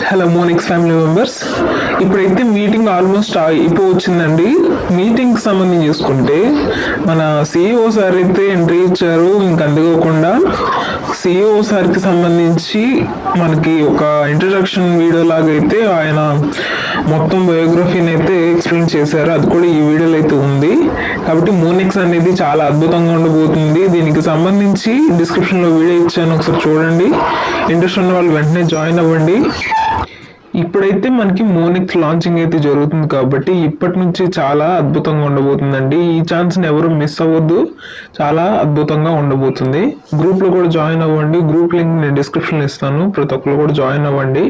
Hello మోనిక్స్ family members, ఇప్పుడైతే meeting almost అయిపోవచ్చిందండి. మీటింగ్కి సంబంధించి చూసుకుంటే మన సిఇఓ సార్ అయితే ఎంట్రీ ఇచ్చారు. ఇంకా అందుకోకుండా సిఇఓ సార్కి సంబంధించి మనకి ఒక ఇంట్రడక్షన్ వీడియో లాగా అయితే ఆయన మొత్తం బయోగ్రఫీని అయితే ఎక్స్ప్లెయిన్ చేశారు. అది కూడా ఈ వీడియోలో అయితే ఉంది. కాబట్టి మోనిక్స్ అనేది చాలా అద్భుతంగా ఉండబోతుంది. దీనికి సంబంధించి డిస్క్రిప్షన్లో వీడియో ఇచ్చాను, ఒకసారి చూడండి. ఇంట్రెస్ట్ ఉన్న వాళ్ళు వెంటనే జాయిన్ అవ్వండి. ఇప్పుడైతే మనకి మోనిక్స్ లాంచింగ్ అయితే జరుగుతుంది కాబట్టి ఇప్పటి నుంచి చాలా అద్భుతంగా ఉండబోతుందండి. ఈ ఛాన్స్ని ఎవరు మిస్ అవ్వద్దు, చాలా అద్భుతంగా ఉండబోతుంది. గ్రూప్లో కూడా జాయిన్ అవ్వండి. గ్రూప్ లింక్ నేను డిస్క్రిప్షన్లో ఇస్తాను, ప్రతి ఒక్కరు కూడా జాయిన్ అవ్వండి.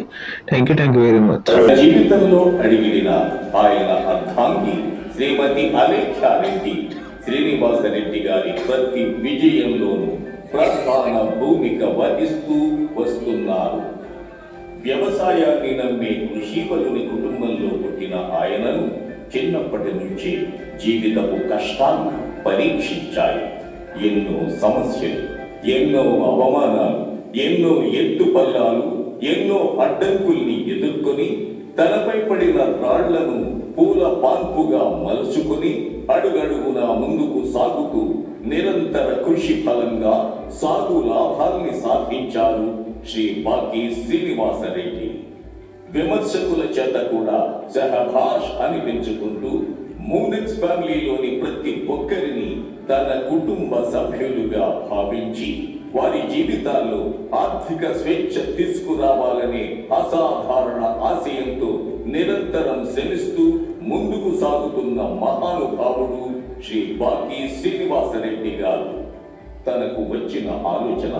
Thank you very much. జీవితంలో అడిగిన ఆయన అర్థాంగి శ్రీమతి అలేఖ్యారెడ్డి శ్రీనివాసరెడ్డి గారి ప్రతి విజయంలోనూ ప్రధాన భూమిక వహిస్తూ వస్తున్నారు. వ్యవసాయాన్ని నమ్మే కృషిపరుని కుటుంబంలో పుట్టిన ఆయనను చిన్నప్పటి నుంచి జీవితపు కష్టాలు పరీక్షించాయి. ఎన్నో సమస్యలు, ఎన్నో అవమానాలు, ఎన్నో ఎత్తుపల్లాలు, ఎన్నో అడ్డంకుల్ని ఎదుర్కొని తనపై పడిన రాళ్లను పూల పాన్పుగా మలుచుకుని అడుగడుగునా ముందుకు సాగుతూ నిరంతర కృషి ఫలంగా సాగు లాభాల్ని సాధించారు శ్రీ బాకీ శ్రీనివాసరెడ్డి. విమర్శకుల చేత కూడా సహభాష్ అనిపించుకుంటూ మోనిక్స్ ఫ్యామిలీలోని ప్రతి ఒక్కరిని తన కుటుంబ సభ్యులుగా భావించి వారి జీవితాల్లో ఆర్థిక స్వేచ్ఛ తీసుకురావాలనే అసాధారణ ఆశయంతో నిరంతరం శ్రమిస్తూ ముందుకు సాగుతున్న మహానుభావుడు శ్రీ బాకీ శ్రీనివాసరెడ్డి గారు. తనకు వచ్చిన ఆలోచన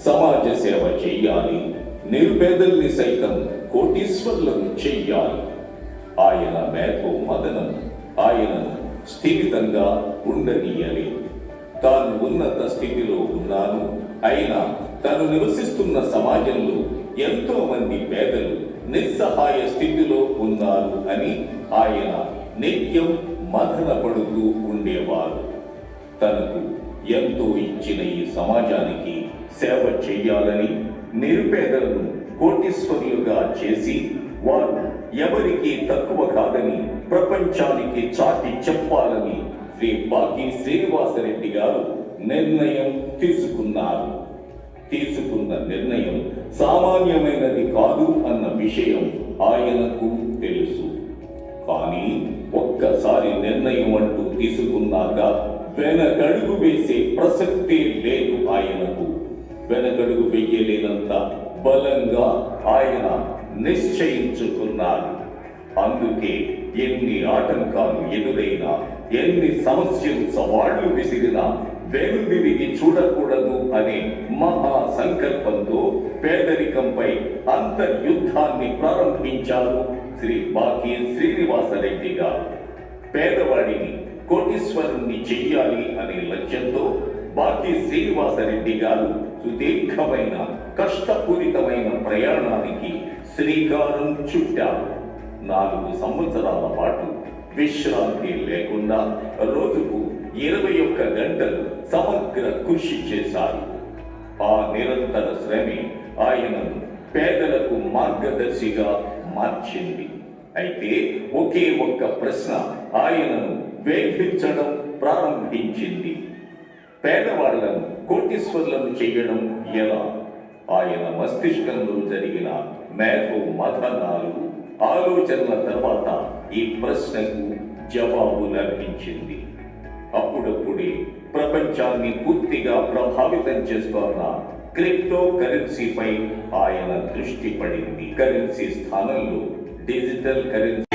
సమాజ సేవ చెయ్యాలి, నిరుపేదల్ని సైతం కోటీశ్వర్లను చెయ్యాలి. ఆయన మేధో మదనం ఆయనను స్థిమితంగా ఉండనీయలేదు. తాను ఉన్నత స్థితిలో ఉన్నాను, అయినా తను నివసిస్తున్న సమాజంలో ఎంతో మంది పేదలు నిస్సహాయ స్థితిలో ఉన్నారు అని ఆయన నిత్యం మదన పడుతూ ఉండేవారు. తనకు ఎంతో ఇచ్చిన ఈ సమాజానికి సేవ చెయ్యాలని, నిరుపేదలను కోటీశ్వరులుగా చేసి వారు ఎవరికి తక్కువ కాదని ప్రపంచానికి చాటి చెప్పాలని శ్రీ బాకీ శ్రీనివాసరెడ్డి గారు నిర్ణయం తీసుకున్నారు. తీసుకున్న నిర్ణయం సామాన్యమైనది కాదు అన్న విషయం ఆయనకు తెలుసు. కానీ ఒక్కసారి నిర్ణయం అంటూ తీసుకున్నాక వెనకడుగు వేసే ప్రసక్తే లేదు ఆయనకు. వెనకడుగు వెయ్యలేనంత బలంగా ఆయన నిశ్చయించుకున్నారు. అందుకే ఎన్ని ఆటంకాలు ఎదురైనా, ఎన్ని సమస్యలు సవాళ్లు విసిరినా వెనుదిరిగి చూడకూడదు అనే మహా సంకల్పంతో పేదరికంపై అంతర్యుద్ధాన్ని ప్రారంభించారు శ్రీ బాకీ శ్రీనివాసరెడ్డి గారు. పేదవాడిని కోటీశ్వరుణ్ణి చెయ్యాలి అనే లక్ష్యంతో బాకీ శ్రీనివాసరెడ్డి గారు సుదీర్ఘమైన కష్టపూరితమైన ప్రయాణానికి శ్రీకారం చుట్టారు. 4 సంవత్సరాల పాటు విశ్రాంతి లేకుండా రోజుకు 21 గంటలు సమగ్ర కృషి చేశారు. ఆ నిరంతర శ్రమే ఆయనను పేదలకు మార్గదర్శిగా మార్చింది. అయితే ఒకే ఒక్క ప్రశ్న ఆయనను వేధించడం ప్రారంభించింది. పేదవాళ్లను కోటీశ్వర్లను చేయడం ఎలా? ఆయన మస్తిష్కంలో జరిగిన మేధో మథనాలు, ఆలోచనల తర్వాత ఈ ప్రశ్నకు జవాబు లభించింది. అప్పుడప్పుడే ప్రపంచాన్ని పూర్తిగా ప్రభావితం చేస్తున్న క్రిప్టో కరెన్సీపై ఆయన దృష్టి పడింది. కరెన్సీ స్థానంలో డిజిటల్ కరెన్సీ